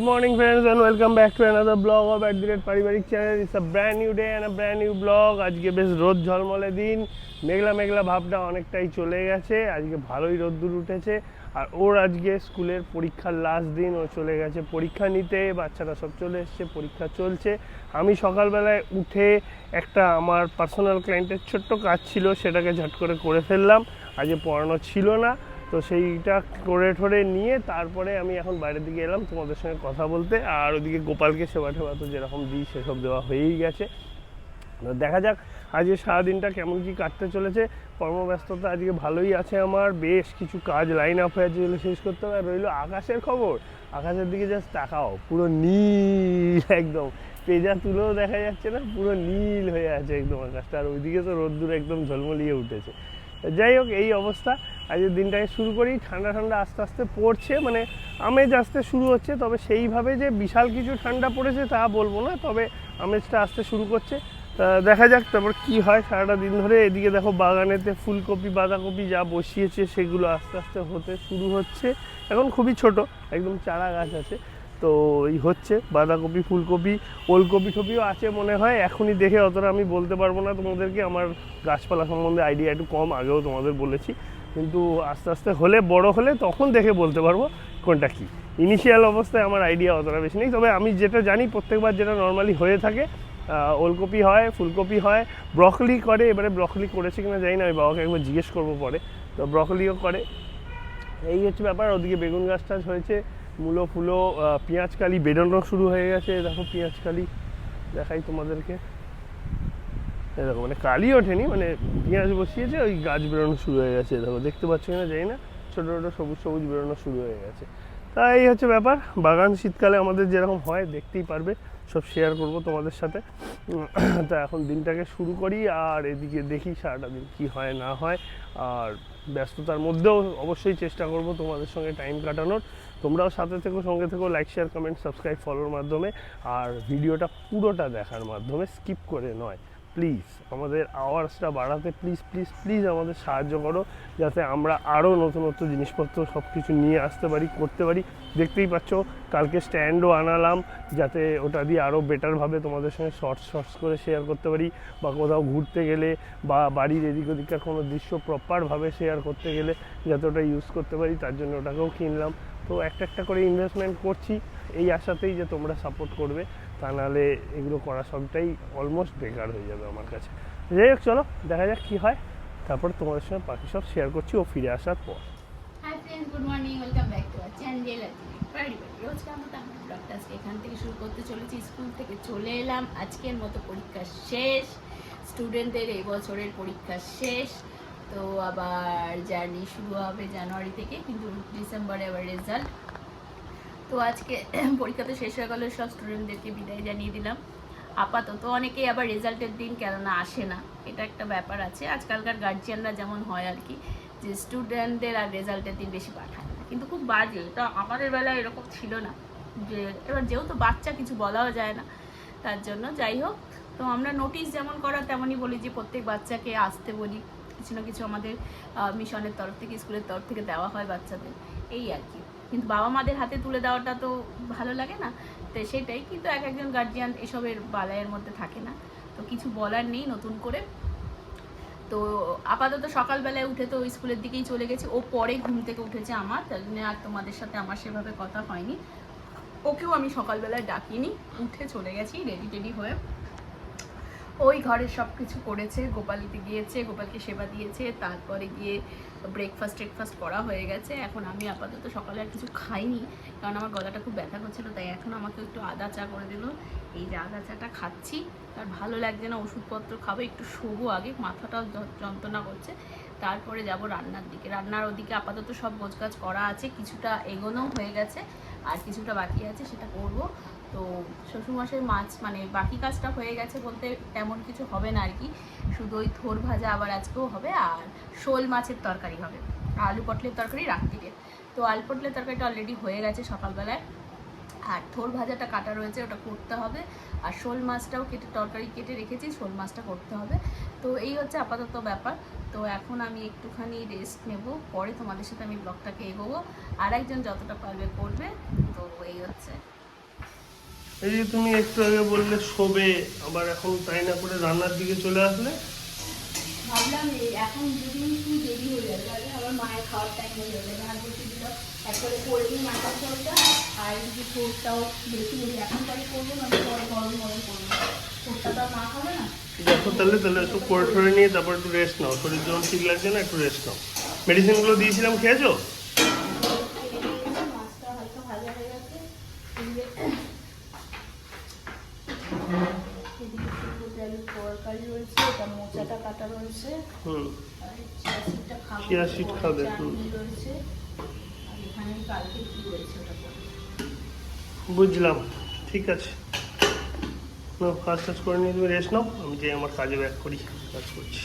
Good morning friends and welcome back to another vlog of @paribarik channel. It's a brand new day and a brand new vlog. আজকে বেশ রোদ ঝলমলে দিন, মেঘলা মেঘলা ভাবটা অনেকটাই চলে গেছে। আজকে ভালোই রোদ্দুর উঠেছে আর ওর আজকে স্কুলের পরীক্ষার লাস্ট দিন, ও চলে গেছে পরীক্ষা নিতে। বাচ্চারা সব চলে এসছে, পরীক্ষা চলছে। আমি সকালবেলায় উঠে একটা আমার পার্সোনাল ক্লায়েন্টের ছোট্ট কাজ ছিল, সেটাকে ঝট করে ফেললাম। আজকে পড়ানো ছিল না, তো সেইটা করে ঠোরে নিয়ে তারপরে আমি এখন বাইরের দিকে এলাম তোমাদের সঙ্গে কথা বলতে। আর ওদিকে গোপালকে সেবা টেবা তো যেরকম দিই সেসব দেওয়া হয়েই গেছে। দেখা যাক আজকে সারাদিনটা কেমন কি কাটতে চলেছে। কর্মব্যস্ততা আজকে ভালোই আছে আমার, বেশ কিছু কাজ লাইন আপ হয়ে আছে যেগুলো শেষ করতে হবে। রইল আকাশের খবর, আকাশের দিকে জাস্ট তাকাও, পুরো নীল একদম, পেজা তুলেও দেখা যাচ্ছে না, পুরো নীল হয়ে আছে একদম আকাশটা। আর ওইদিকে তো রোদ্দুর একদম ঝলমলিয়ে উঠেছে। যাই হোক, এই অবস্থা। আজকের দিনটাকে শুরু করি। ঠান্ডা ঠান্ডা আস্তে আস্তে পড়ছে, মানে আমেজ আসতে শুরু হচ্ছে, তবে সেইভাবে যে বিশাল কিছু ঠান্ডা পড়েছে তা বলবো না, তবে আমেজটা আসতে শুরু করছে। তা দেখা যাক তারপর কি হয় সারাটা দিন ধরে। এদিকে দেখো বাগানেতে ফুলকপি বাঁধাকপি যা বসিয়েছে সেগুলো আস্তে আস্তে হতে শুরু হচ্ছে। এখন খুবই ছোট, একদম চারা গাছ আছে, তো এই হচ্ছে বাঁধাকপি ফুলকপি, ওলকপি টপিও আছে মনে হয়। এখনই দেখে অতটা আমি বলতে পারবো না তোমাদেরকে, আমার গাছপালা সম্বন্ধে আইডিয়া একটু কম, আগেও তোমাদের বলেছি। কিন্তু আস্তে আস্তে হলে, বড় হলে তখন দেখে বলতে পারবো কোনটা কি। ইনিশিয়াল অবস্থায় আমার আইডিয়া অতটা বেশি নেই, তবে আমি যেটা জানি প্রত্যেকবার যেটা নর্মালি হয়ে থাকে, ওলকপি হয়, ফুলকপি হয়, ব্রকলি করে। এবারে ব্রকলি করেছে কিনা জানি না, আমি বাবাকে একবার জিজ্ঞেস করবো পরে। তো ব্রকলিও করে, এই হচ্ছে ব্যাপার। ওদিকে বেগুন গাছ টাছ হয়েছে, মূলো ফুলো, পেঁয়াজকালি বেরোনো শুরু হয়ে গেছে। দেখো পেঁয়াজকালি দেখাই তোমাদেরকে, দেখো মানে কালি ওঠেনি, মানে পেঁয়াজ বসিয়েছে, ওই গাছ বেরোনো শুরু হয়ে গেছে। দেখো দেখতে পাচ্ছ না জানি না, ছোটো ছোটো সবুজ সবুজ বেরোনো শুরু হয়ে গেছে। তা এই হচ্ছে ব্যাপার। বাগান শীতকালে আমাদের যেরকম হয় দেখতেই পারবে, সব শেয়ার করব তোমাদের সাথে। তা এখন দিনটাকে শুরু করি, আর এদিকে দেখি সারাটা দিন কী হয় না হয়। আর ব্যস্ততার মধ্যেও অবশ্যই চেষ্টা করব তোমাদের সঙ্গে টাইম কাটানোর। তোমরাও সাথে থেকো, সঙ্গে থেকো, লাইক শেয়ার কমেন্ট সাবস্ক্রাইব ফলোর মাধ্যমে, আর ভিডিওটা পুরোটা দেখার মাধ্যমে, স্কিপ করে নয়। প্লিজ আমাদের আওয়ার্সটা বাড়াতে প্লিজ প্লিজ প্লিজ আমাদের সাহায্য করো, যাতে আমরা আরও নতুনত্ব জিনিসপত্র সব কিছু নিয়ে আসতে পারি, করতে পারি। দেখতেই পাচ্ছ কালকে স্ট্যান্ডও আনালাম, যাতে ওটা দিয়ে আরও বেটারভাবে তোমাদের সঙ্গে শর্টস করে শেয়ার করতে পারি, বা কোথাও ঘুরতে গেলে বা বাড়ির এদিক ওদিককার কোনো দৃশ্য প্রপারভাবে শেয়ার করতে গেলে যাতে ওটা ইউজ করতে পারি, তার জন্য ওটাকেও কিনলাম। তো একটা করে ইনভেস্টমেন্ট করছি এই আশাতেই যে তোমরা সাপোর্ট করবে, তা নাহলে এগুলো করা সবটাই অলমোস্ট বেকার হয়ে যাবে আমার কাছে। যাই হোক, চলো দেখা যাক কী হয়, তারপর তোমাদের সঙ্গে বাকি সব শেয়ার করছি ও ফিরে আসার পর। Hi friends, good morning, welcome back to our channel. রোজকার মতো আমরা ব্লগটা আজকে এখান থেকে শুরু করতে চলেছি। স্কুল থেকে চলে এলাম, আজকের মতো পরীক্ষা শেষ, স্টুডেন্টদের এই বছরের পরীক্ষা শেষ। তো আবার জার্নি শুরু হবে জানুয়ারি থেকে, কিন্তু ডিসেম্বরে আবার রেজাল্ট। তো আজকে পরীক্ষা তো শেষ হয়ে গেল, সব স্টুডেন্টদেরকে বিদায় জানিয়ে দিলাম আপাতত। অনেকেই আবার রেজাল্টের দিন কেননা আসে না, এটা একটা ব্যাপার আছে। আজকালকার গার্জিয়ানরা যেমন হয় আর কি, যে স্টুডেন্টদের আর রেজাল্টের দিন বেশি পাঠায় না, কিন্তু খুব বাজে। এটা আমাদের বেলায় এরকম ছিল না, যে এবার যেহেতু বাচ্চা কিছু বলাও যায় না, তার জন্য যাই হোক। তো আমরা নোটিশ যেমন করা তেমনই বলি, যে প্রত্যেক বাচ্চাকে আসতে বলি, কিছু না কিছু আমাদের মিশনের তরফ থেকে, স্কুলের তরফ থেকে দেওয়া হয় বাচ্চাদের, এই আর কি। কিন্তু বাবা মাদের হাতে তুলে দেওয়াটা তো ভালো লাগে না, তো সেটাই। কিন্তু একজন গার্জিয়ান এসবের বালায়ের মধ্যে থাকে না, তো কিছু বলার নেই নতুন করে। তো আপাতত সকালবেলায় উঠে তো স্কুলের দিকেই চলে গেছি, ও পরে ঘুম থেকে উঠেছে আমার, তার জন্য আর তোমাদের সাথে আমার সেভাবে কথা হয়নি। ওকেও আমি সকালবেলায় ডাকিনি, উঠে চলে গেছি রেডি টেডি হয়ে। ওই ঘরের সব কিছু করেছে, গোপালিতে গিয়েছে, গোপালকে সেবা দিয়েছে, তারপরে গিয়ে ব্রেকফাস্ট করা হয়ে গেছে। এখন আমি আপাতত সকালে আর কিছু খাইনি, কারণ আমার গলাটা খুব ব্যথা করছিল, তাই এখন আমাকে একটু আদা চা করে দিল। এই যে আদা চাটা খাচ্ছি, আর ভালো লাগছে না, ওষুধপত্র খাবো, একটু শোবো আগে, মাথাটাও যন্ত্রণা করছে, তারপরে যাব রান্নার দিকে। রান্নার ওদিকে আপাতত সব গোছগাছ করা আছে, কিছুটা এগোনোও হয়ে গেছে, আর কিছুটা বাকি আছে, সেটা করব। তো শ্বশুরমশাই মাছ, মানে বাকি কাজটা হয়ে গেছে বলতে তেমন কিছু হবে না আর কি, শুধু ওই থোর ভাজা আবার আজকেও হবে, আর শোল মাছের তরকারি হবে, আলু পটলের তরকারি রাত্রিরে। তো আলু পটলের তরকারিটা অলরেডি হয়ে গেছে সকালবেলায়, আর থোর ভাজাটা কাটা রয়েছে, ওটা করতে হবে। আর শোল মাছটাও তরকারি কেটে রেখেছি, শোল মাছটা করতে হবে। তো এই হচ্ছে আপাতত ব্যাপার। তো এখন আমি একটুখানি রেস্ট নেব, পরে তোমাদের সাথে আমি ব্লগটাকে এগোবো, আর একজন যতটা পারবে করবে। তো এই হচ্ছে এই যে তুমি একটু আগে বললে শোবে, আবার এখন তাই না করে রান্নার দিকে চলে আসলে। ভাবলাম এখন যদি একটু দেরি হয়ে যাবে তাহলে আবার মায়ের খাওয়ার টাইম হয়ে যাবে, ভাত বসে দিলাম একবারে করে দিই মাথার জলটা, আর যদি ঠোঁটটাও বেশি হয়ে এখন তাই করবো না, পরে গরম গরম করবো, ঠোঁটটা তো মা খাবে না। দেখো তাহলে একটু করে ঠরে নিয়ে তারপর একটু রেস্ট নাও, শরীর যখন ঠিক লাগছে না একটু রেস্ট নাও। মেডিসিনগুলো দিয়েছিলাম খেয়েছো? মাছটা হালকা ভাজা হয়ে গেছে, তরকারি রয়েছে, এটা মোচাটা কাটা রয়েছে, চিয়া সিড খাবে রয়েছে, আর এখানে কালকে কি রয়েছে ওটা বুঝলাম, ঠিক আছে। ফার্স্ট টাচ করে নিয়ে তুমি রেস্ট নাও, আমি যে আমার কাজে ব্যাক করি, কাজ করছি।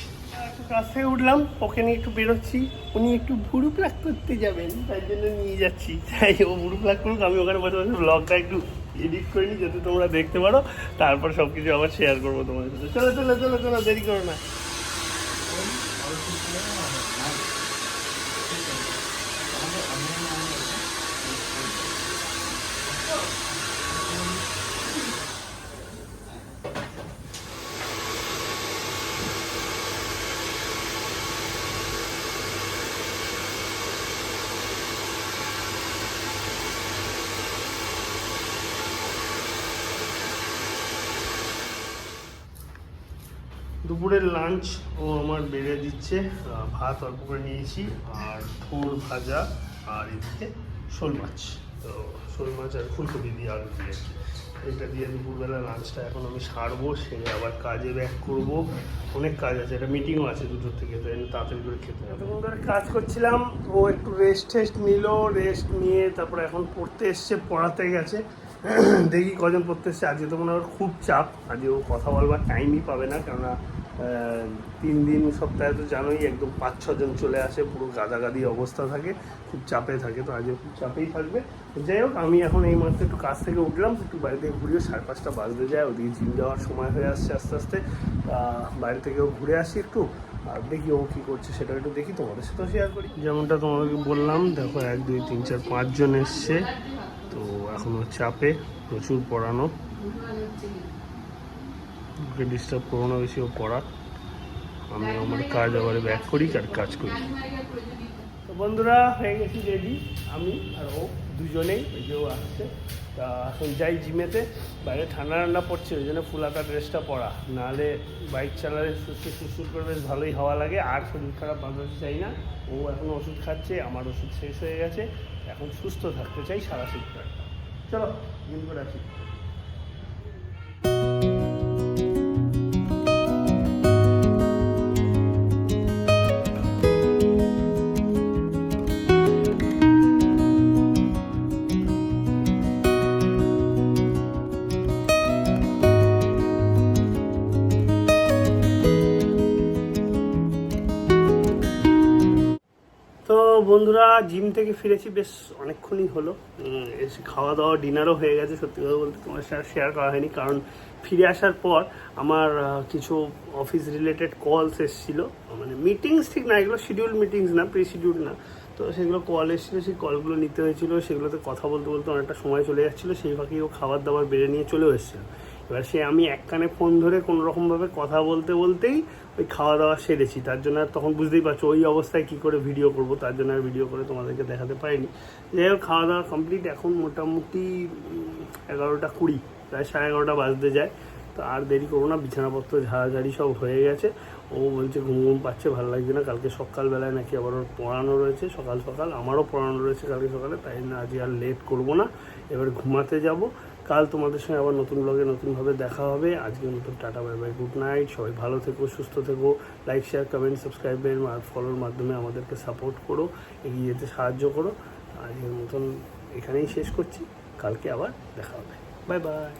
একটু কাজ থেকে উঠলাম, ওকে নিয়ে একটু বেরোচ্ছি, উনি একটু ভুরু প্লাক করতে যাবেন, তাই জন্য নিয়ে যাচ্ছি। তাই ও ভুরু প্লাক করুক, আমি ওখানে বসে বসে ব্লগটা একটু এডিট করে নিই যাতে তোমরা দেখতে পারো, তারপর সব কিছু আবার শেয়ার করবো তোমাদের সাথে। চলো চলো চলো চলো, দেরি করো না। দুপুরের লাঞ্চ ও আমার বেড়ে দিচ্ছে, ভাত অল্প করে নিয়েছি, আর থোড় ভাজা, আর এদিকে শোল মাছ। তো শোল মাছ আর ফুলকপি দিয়ে আলু দিয়ে এটা দিয়ে দুপুরবেলা লাঞ্চটা এখন আমি সারবো, সেরে আবার কাজে ব্যাক করবো। অনেক কাজ আছে, একটা মিটিংও আছে দুটোর থেকে, তো তাড়াতাড়ি করে খেতে হবে। এতক্ষণ ধরে কাজ করছিলাম, ও একটু রেস্ট নিল, রেস্ট নিয়ে তারপরে এখন পড়তে এসছে, পড়াতে গেছে। দেখি কজন পড়তে এসছে, আজকে তো মনে হয় খুব চাপ, আজকে ও কথা বলবার টাইমই পাবে না, কেননা 3 দিন সপ্তাহে তো জানোই একদম 5-6 জন চলে আসে, পুরো গাদাগাদি অবস্থা থাকে, খুব চাপে থাকে, তো আজকে খুব চাপেই থাকবে। যাই হোক, আমি এখন এই মাত্র একটু কাজ থেকে উঠলাম, একটু বাড়ি থেকে ঘুরিয়ে 5:30 বাজতে যায়, ওদিকে জিম যাওয়ার সময় হয়ে আসছে আস্তে আস্তে। বাইরে থেকেও ঘুরে আসি একটু, আর দেখি ও কী করছে সেটা একটু দেখি, তোমাদের সাথেও শেয়ার করি। যেমনটা তোমাদেরকে বললাম, দেখো 1 2 3 4 5 জন এসছে, তো এখনও চাপে, প্রচুর পড়ানো, ওকে ডিস্টার্ব করো না বেশি, ও পড়া, আমি আমার কাজ আবার ব্যাক করি আর কাজ করি। তো বন্ধুরা হয়ে গেছি রেডি, আমি আর ও দুজনেই, ওই যে ও আসছে। তা এখন যাই জিমেতে, বাইরে ঠান্ডা ঠান্ডা পড়ছে, ওই জন্য ফুলাতা ড্রেসটা পরা, নাহলে বাইক চালালে সুস্থ করে বেশ ভালোই হাওয়া লাগে, আর শরীর খারাপ বাঁধাতে চাই না। ও এখন ওষুধ খাচ্ছে, আমার ওষুধ শেষ হয়ে গেছে, এখন সুস্থ থাকতে চাই সারা শীতটা। চলো জিম করে আসি। তো বন্ধুরা জিম থেকে ফিরেছি, বেশ অনেকক্ষণই হলো, এসে খাওয়া দাওয়া ডিনারও হয়ে গেছে। সত্যি কথা বলতে তোমার সাথে শেয়ার করা হয়নি, কারণ ফিরে আসার পর আমার কিছু অফিস রিলেটেড কলস এসেছিলো, মানে মিটিংস ঠিক না, এগুলো শিডিউল মিটিংস না, প্রি শিডিউল না, তো সেগুলো কল এসেছিলো, সেই কলগুলো নিতে হয়েছিলো, সেগুলোতে কথা বলতে বলতে অনেকটা সময় চলে যাচ্ছিলো, সেই ফাঁকেই ও খাবার দাবার বেড়ে নিয়ে চলেও এসেছিলো। এবার সে আমি এক কানে ফোন ধরে কোনো রকমভাবে কথা বলতে বলতেই ওই খাওয়া দাওয়া সেরেছি, তার জন্য আর তখন বুঝতেই পারছো ওই অবস্থায় কী করে ভিডিও করব, তার জন্য আর ভিডিও করে তোমাদেরকে দেখাতে পারিনি। যাই হোক, খাওয়া দাওয়া কমপ্লিট, এখন মোটামুটি 11টা 20, প্রায় 11:30 বাজতে যায়। তো আর দেরি করবো না, বিছানাপত্র ঝাড়াঝাড়ি সব হয়ে গেছে। ও বলছে ঘুম ঘুম পাচ্ছে, ভালো লাগছে না, কালকে সকালবেলায় নাকি আবার ওর পড়ানো রয়েছে, সকাল সকাল আমারও পড়ানো রয়েছে কালকে সকালে, তাই না আজকে আর লেট করবো না, এবার ঘুমাতে যাব। কাল তোমাদের সঙ্গে আবার নতুন ব্লগে নতুনভাবে দেখা হবে। আজকের মতো tata, bye bye, good night. সবাই ভালো থেকো, সুস্থ থেকো, লাইক শেয়ার কমেন্ট সাবস্ক্রাইবের আর ফলোর মাধ্যমে আমাদেরকে সাপোর্ট করো, এগিয়ে যেতে সাহায্য করো। আজকের মতন এখানেই শেষ করছি, কালকে আবার দেখা হবে, বাই বাই।